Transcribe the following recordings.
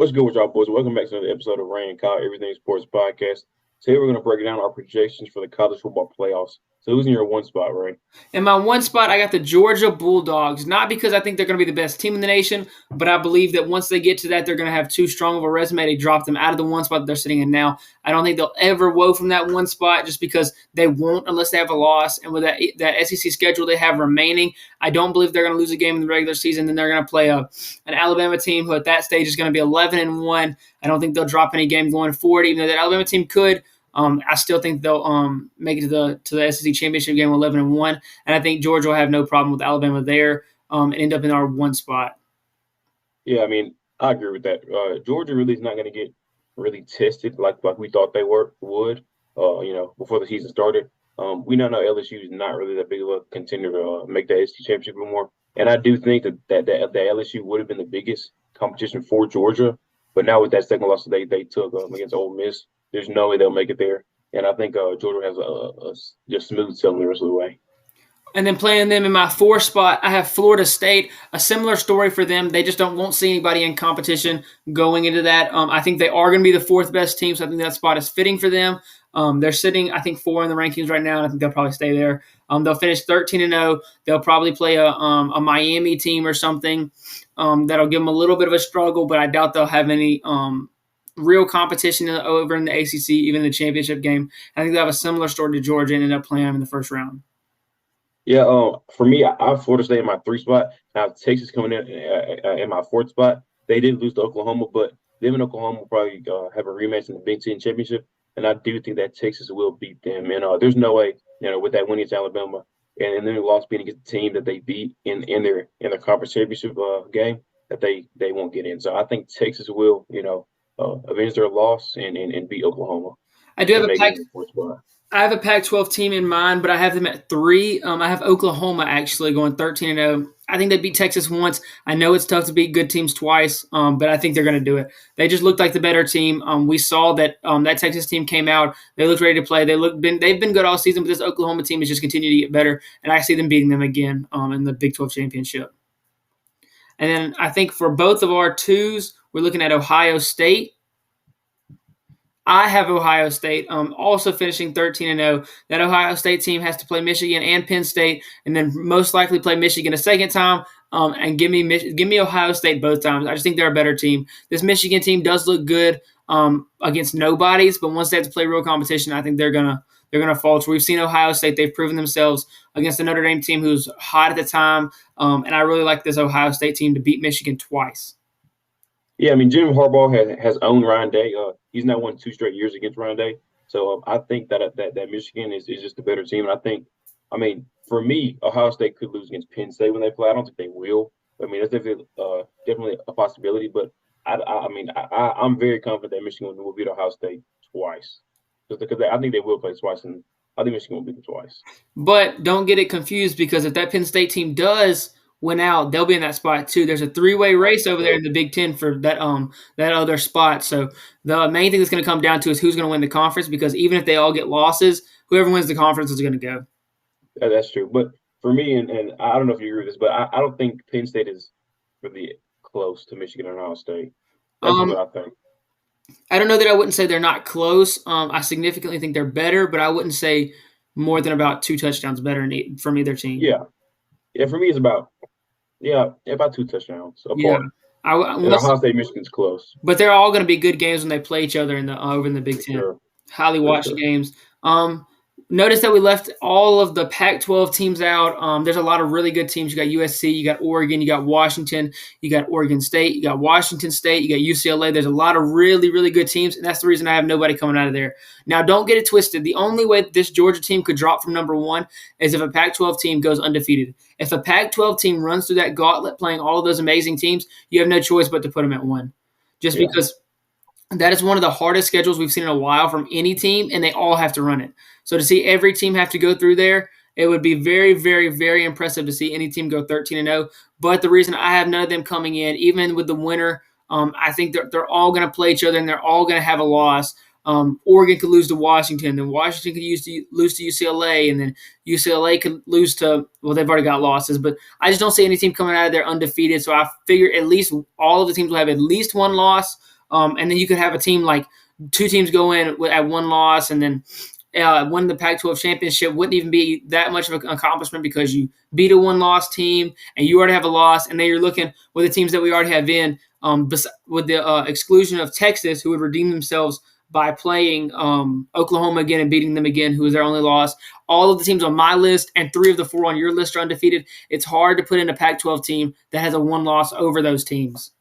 What's good with y'all, boys? Welcome back to another episode of Rain Kyle Everything Sports Podcast. Today we're going to break down our projections for the college football playoffs. So who's in your one spot, Ray? In my one spot, I got the Georgia Bulldogs. Not because I think they're going to be the best team in the nation, but I believe that once they get to that, they're going to have too strong of a resume to drop them out of the one spot that they're sitting in now. I don't think they'll ever woe from that one spot just because they won't unless they have a loss. And with that SEC schedule they have remaining, I don't believe they're going to lose a game in the regular season. Then they're going to play an Alabama team who at that stage is going to be 11-1. I don't think they'll drop any game going forward, even though that Alabama team could. I still think they'll make it to the SEC championship game 11-1, and I think Georgia will have no problem with Alabama there and end up in our one spot. Yeah, I mean, I agree with that. Georgia really is not going to get really tested like we thought they would. Before the season started. We now know LSU is not really that big of a contender to make the SEC championship anymore, and I do think that LSU would have been the biggest competition for Georgia, but now with that second loss they took against Ole Miss. There's no way they'll make it there. And I think Georgia has a just smooth sailing the rest of the way. And then playing them in my fourth spot, I have Florida State. A similar story for them. They just won't see anybody in competition going into that. I think they are going to be the fourth best team, so I think that spot is fitting for them. They're sitting, I think, 4 in the rankings right now, and I think they'll probably stay there. They'll finish 13-0. They'll probably play a Miami team or something that'll give them a little bit of a struggle, but I doubt they'll have any real competition over in the ACC, even in the championship game. I think they'll have a similar story to Georgia and end up playing them in the first round. Yeah, for me, I have Florida State in my 3 spot. Now Texas coming in my 4th spot. They did lose to Oklahoma, but them and Oklahoma will probably have a rematch in the Big Ten championship. And I do think that Texas will beat them. And there's no way, with that win against Alabama and then the loss being against the team that they beat in their conference championship game, that they won't get in. So I think Texas will, avenge their loss and beat Oklahoma. I do have I have a Pac-12 team in mind, but I have them at 3. I have Oklahoma actually going 13-0. I think they beat Texas once. I know it's tough to beat good teams twice, but I think they're going to do it. They just looked like the better team. We saw that that Texas team came out. They looked ready to play. They've been good all season, but this Oklahoma team has just continued to get better, and I see them beating them again in the Big 12 championship. And then I think for both of our 2s, we're looking at Ohio State. I have Ohio State also finishing 13-0. That Ohio State team has to play Michigan and Penn State, and then most likely play Michigan a second time. And give me Ohio State both times. I just think they're a better team. This Michigan team does look good against nobodies, but once they have to play real competition, I think they're gonna falter. We've seen Ohio State; they've proven themselves against the Notre Dame team, who's hot at the time, and I really like this Ohio State team to beat Michigan twice. Yeah, I mean, Jim Harbaugh has owned Ryan Day. He's now won 2 straight years against Ryan Day. So I think that Michigan is just a better team. And I mean, for me, Ohio State could lose against Penn State when they play. I don't think they will. I mean, that's definitely a possibility. But I'm very confident that Michigan will beat Ohio State twice. Just because I think they will play twice, and I think Michigan will beat them twice. But don't get it confused, because if that Penn State team does win out, they'll be in that spot too. There's a 3-way race over there in the Big Ten for that other spot. So the main thing that's going to come down to is who's going to win the conference, because even if they all get losses, whoever wins the conference is going to go. Yeah, that's true. But for me, and I don't know if you agree with this, but I don't think Penn State is really close to Michigan and Ohio State. That's what I think. I don't know that I wouldn't say they're not close. I significantly think they're better, but I wouldn't say more than about 2 touchdowns better from either team. Yeah, for me it's about 2 touchdowns apart. Yeah. Ohio State, Michigan's close. But they're all going to be good games when they play each other over in the Big Ten. Sure. Highly watched games. Notice that we left all of the Pac-12 teams out. There's a lot of really good teams. You got USC, you got Oregon, you got Washington, you got Oregon State, you got Washington State, you got UCLA. There's a lot of really, really good teams, and that's the reason I have nobody coming out of there. Now, don't get it twisted. The only way this Georgia team could drop from number 1 is if a Pac-12 team goes undefeated. If a Pac-12 team runs through that gauntlet playing all of those amazing teams, you have no choice but to put them at 1. Because that is one of the hardest schedules we've seen in a while from any team, and they all have to run it. So to see every team have to go through there, it would be very, very, very impressive to see any team go 13-0. But the reason I have none of them coming in, even with the winner, I think they're all going to play each other, and they're all going to have a loss. Oregon could lose to Washington, then Washington could lose to UCLA, and then UCLA could lose to, well, they've already got losses, but I just don't see any team coming out of there undefeated. So I figure at least all of the teams will have at least one loss. And then you could have a team like two teams go in at one loss, and then winning the Pac-12 championship wouldn't even be that much of an accomplishment because you beat a one-loss team and you already have a loss, and then you're looking with the teams that we already have in, with the exclusion of Texas, who would redeem themselves by playing Oklahoma again and beating them again, who is their only loss. All of the teams on my list and 3 of the 4 on your list are undefeated. It's hard to put in a Pac-12 team that has a one loss over those teams.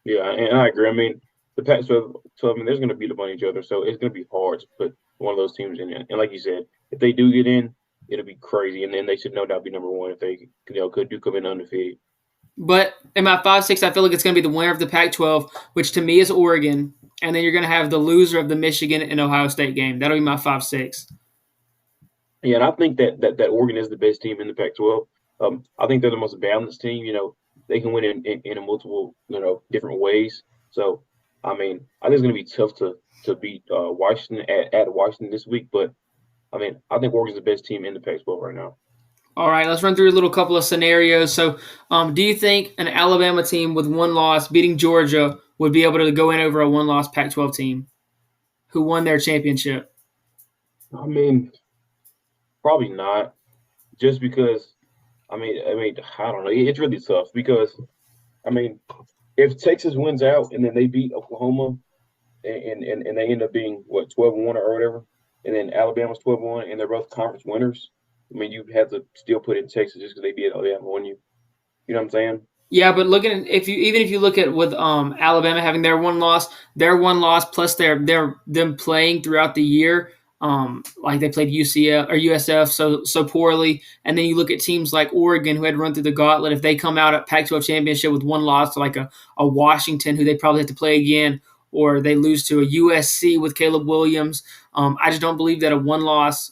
Yeah, and I agree. I mean, the Pac-12, I mean, there's going to beat up on each other, so it's going to be hard to put one of those teams in. And like you said, if they do get in, it'll be crazy, and then they should no doubt be number one if they could do come in undefeated. But in my 5-6, I feel like it's going to be the winner of the Pac-12, which to me is Oregon, and then you're going to have the loser of the Michigan and Ohio State game. That'll be my 5-6. Yeah, and I think that Oregon is the best team in the Pac-12. I think they're the most balanced team. They can win in a multiple, different ways. So, I mean, I think it's going to be tough to beat Washington at Washington this week. But, I mean, I think Oregon's the best team in the Pac-12 right now. All right, let's run through a little couple of scenarios. So, do you think an Alabama team with one loss beating Georgia would be able to go in over a one-loss Pac-12 team who won their championship? I mean, probably not. Just because, I mean, I don't know. It's really tough because, I mean, if Texas wins out and then they beat Oklahoma and they end up being 12-1 or whatever, and then Alabama's 12-1 and they're both conference winners, I mean, you have to still put in Texas just because they beat Alabama on you. You know what I'm saying? Yeah, but looking at if you look at with Alabama having their one loss plus them playing throughout the year, like they played UCF or USF so poorly, and then you look at teams like Oregon who had run through the gauntlet. If they come out at Pac-12 championship with one loss to like a Washington who they probably have to play again, or they lose to a USC with Caleb Williams, I just don't believe that a one loss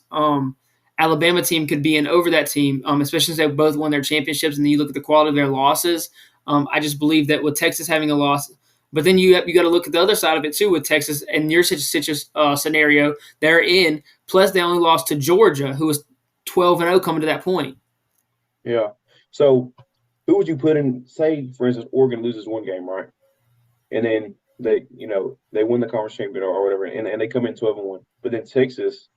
Alabama team could be in over that team, especially since they both won their championships. And then you look at the quality of their losses. I just believe that with Texas having a loss, but then you got to look at the other side of it too with Texas and your scenario they're in. Plus, they only lost to Georgia, who was 12-0 coming to that point. Yeah. So, who would you put in? Say, for instance, Oregon loses one game, right? And then they win the conference championship or whatever, and they come in 12-1. But then Texas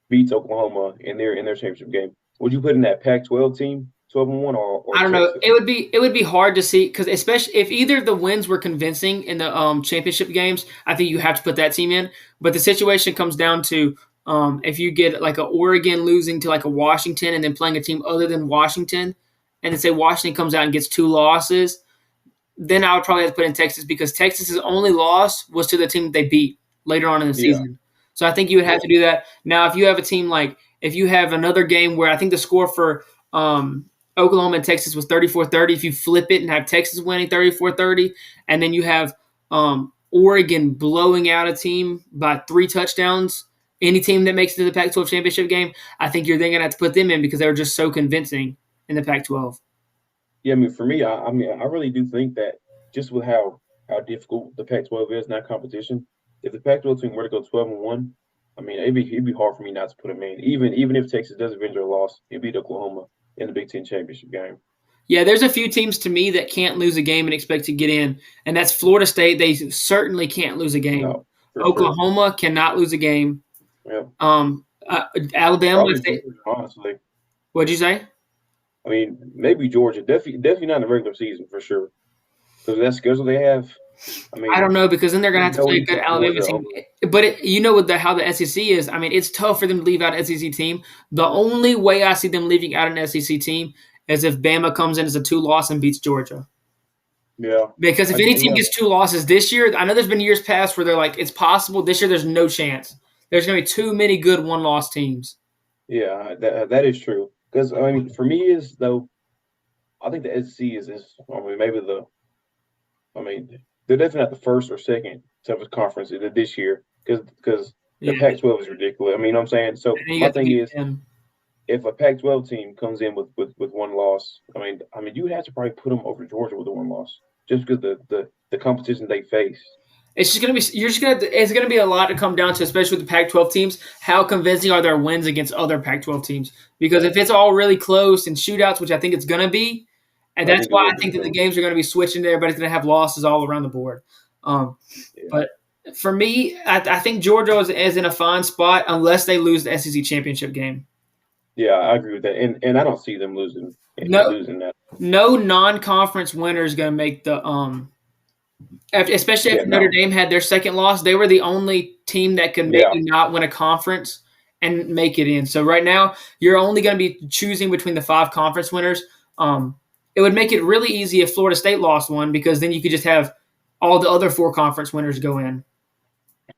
beats Oklahoma in their championship game. Would you put in that Pac-12 team 12-1 or I don't Texas? know. It would be hard to see because especially if either the wins were convincing in the championship games, I think you have to put that team in. But the situation comes down to if you get like a Oregon losing to like a Washington and then playing a team other than Washington, and then say Washington comes out and gets 2 losses, then I would probably have to put in Texas because Texas's only loss was to the team that they beat later on in the season. So I think you would have to do that. Now, if you have a team like if you have another game where I think the score for Oklahoma and Texas was 34-30, if you flip it and have Texas winning 34-30, and then you have Oregon blowing out a team by 3 touchdowns, any team that makes it to the Pac-12 championship game, I think you're then going to have to put them in because they were just so convincing in the Pac-12. Yeah, I mean, for me, I really do think that just with how difficult the Pac-12 is in that competition, if the Pac-12 team were to go 12-1, I mean, it'd be hard for me not to put them in. Even if Texas does eventually lose and beat Oklahoma in the Big Ten championship game. Yeah, there's a few teams to me that can't lose a game and expect to get in, and that's Florida State. They certainly can't lose a game. No, Oklahoma cannot lose a game. Yeah. Alabama, honestly. What'd you say? I mean, maybe Georgia. Definitely not in the regular season for sure. Because that schedule they have. I mean, I don't know because then they're going to have to play a good Alabama team. But how the SEC is, I mean, it's tough for them to leave out an SEC team. The only way I see them leaving out an SEC team is if Bama comes in as a 2-loss and beats Georgia. Yeah. Because if any team gets 2 losses this year, I know there's been years past where they're like, it's possible. This year, there's no chance. There's going to be too many good 1-loss teams. Yeah, that is true. Because, I mean, for me is, though, I think the SEC is I mean, they're definitely not the first or second toughest conference this year because the Pac-12 is ridiculous. I mean, you know what I'm saying? So my thing is, if a Pac-12 team comes in with 1 loss, I mean, you would have to probably put them over Georgia with a 1 loss just because the competition they face. It's just gonna be it's gonna be a lot to come down to, especially with the Pac-12 teams. How convincing are their wins against other Pac-12 teams? Because if it's all really close and shootouts, which I think it's gonna be, and that's why I think that the games are going to be switching there, but it's going to have losses all around the board. Yeah. But for me, I think Georgia is in a fine spot unless they lose the SEC championship game. Yeah, I agree with that, and I don't see them No, losing that. no non-conference winner is going to make the especially Yeah, after Notre no, Dame had their second loss. They were the only team that could yeah, maybe not win a conference and make it in. So right now, you're only going to be choosing between the 5 conference winners. It would make it really easy if Florida State lost one because then you could just have all the other 4 conference winners go in.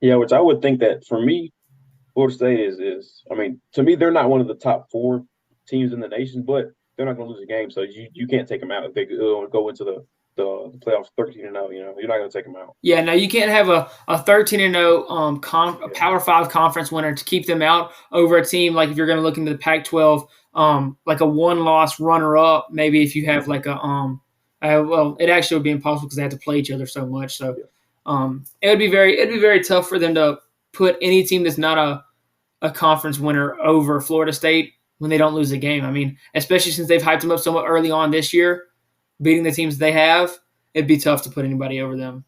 yeah. Which I would think that for me, Florida State is. I mean, to me, they're not one of the top 4 teams in the nation, but they're not going to lose a game, so you can't take them out if they go into the playoffs 13-0. You know, you're not going to take them out. Yeah, now you can't have a 13-0 a Yeah, Power 5 conference winner to keep them out over a team like if you're going to look into the Pac-12, like a 1-loss runner up. Maybe if you have like a well, it actually would be impossible because they have to play each other so much. So yeah, it'd be very tough for them to put any team that's not a conference winner over Florida State when they don't lose a game. I mean, especially since they've hyped them up so much early on this year, beating the teams they have, it'd be tough to put anybody over them.